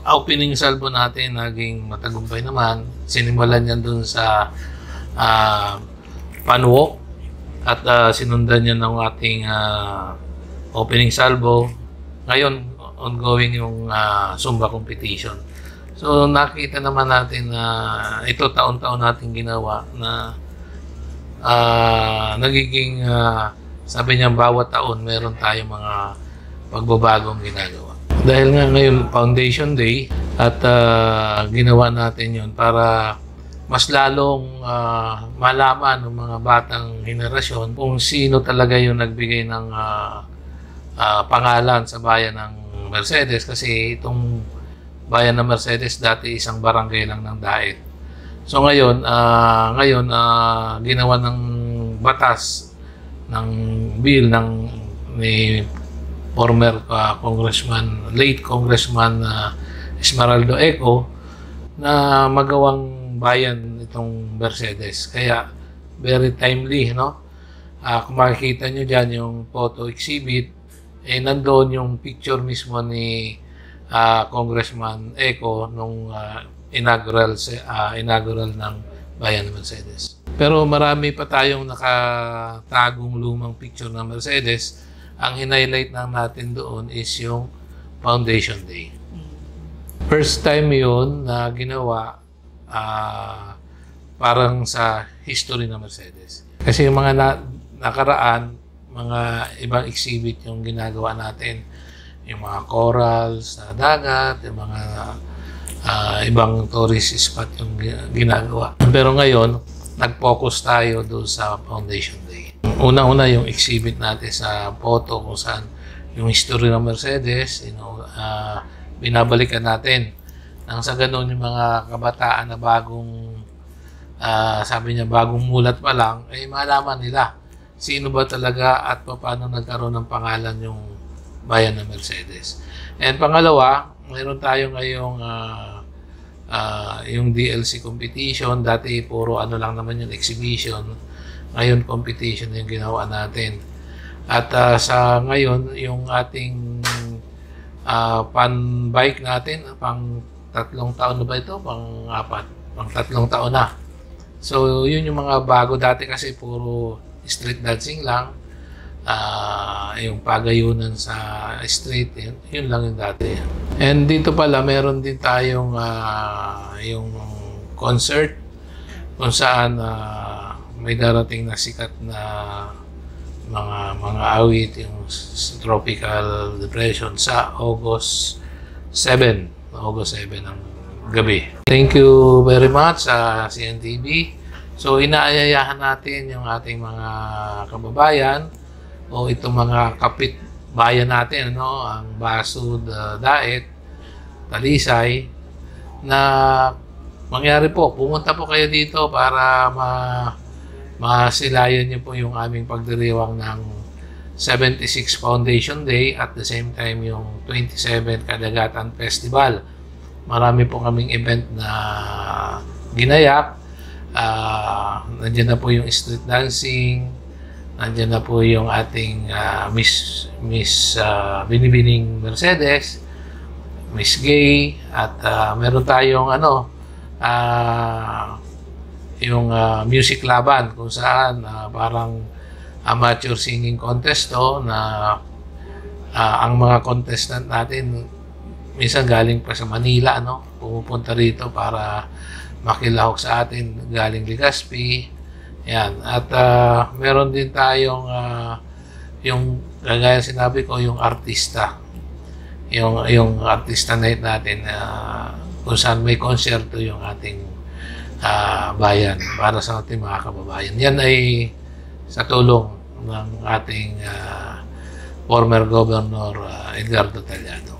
opening salvo natin naging matagumpay naman. Sinimulan yan dun sa Panwok at sinundan yan ng ating opening salvo. Ngayon, ongoing yung Zumba competition. So, nakita naman natin na ito taon-taon natin ginawa na nagiging, sabi niya, bawat taon meron tayong mga pagbabagong ginagawa. Dahil nga ngayon Foundation Day at ginawa natin yun para mas lalong malaman ng mga batang henerasyon kung sino talaga yung nagbigay ng pangalan sa bayan ng Mercedes, kasi itong bayan ng Mercedes dati isang barangay lang ng Daet. So ngayon ginawa ng batas ng bill ni former late Congressman Esmeraldo Eco na magawang bayan itong Mercedes. Kaya very timely, no? Kung makikita nyo dyan yung photo exhibit, nandoon yung picture mismo ni Congressman Eco nung inaugural ng bayan ng Mercedes. Pero marami pa tayong nakatagong lumang picture ng Mercedes. Ang hinighlight lang natin doon is yung Foundation Day. First time yun na ginawa parang sa history ng Mercedes. Kasi yung mga nakaraan, mga ibang exhibit yung ginagawa natin. Yung mga corals sa dagat, yung mga ibang tourist spot yung ginagawa. Pero ngayon, nag-focus tayo doon sa Foundation Day. Una-una yung exhibit natin sa photo kung saan yung history ng Mercedes, binabalikan natin. Nang sa ganun yung mga kabataan na bagong, sabi niya, bagong mulat pa lang, ay malaman nila sino ba talaga at paano nagkaroon ng pangalan yung bayan ng Mercedes. And pangalawa, mayroon tayo ngayong yung DLC competition. Dati puro ano lang naman yung exhibition. Ngayon competition yung ginawa natin. At sa ngayon, yung ating pan-bike natin, pang 3 taon na ba ito? Pang 4. Pang 3 taon na. So, yun yung mga bago. Dati kasi puro street dancing lang. Yung pagayunan sa street, yun lang yung dati. And dito pala, meron din tayong yung concert kung saan may darating na sikat na mga awit, yung tropical depression sa August 7 ng gabi. Thank you very much sa CNTV. So, inaayayahan natin yung ating mga kababayan o itong mga kapitbayan natin, no? Ang Basud, Daet, Talisay, na mangyari po, pumunta po kayo dito para masilayan niyo po yung aming pagdiriwang ng 76 Foundation Day at the same time yung 27 Kadagatan Festival. Marami po kaming event na ginayak. Nandiyan na po yung street dancing, nandiyan na po yung ating Miss Binibining Mercedes, Miss Gay, at meron tayong yung music laban kung saan parang amateur singing contest to na ang mga contestant natin minsan galing pa sa Manila, pumupunta rito para makilahok sa atin, galing Legazpi. Yan. At meron din tayong yung kagaya sinabi ko, yung artista. Yung artista night natin kung saan may konserto yung ating bayan para sa ating mga kababayan. Yan ay sa tulong ng ating former Governor Edgardo Tallado.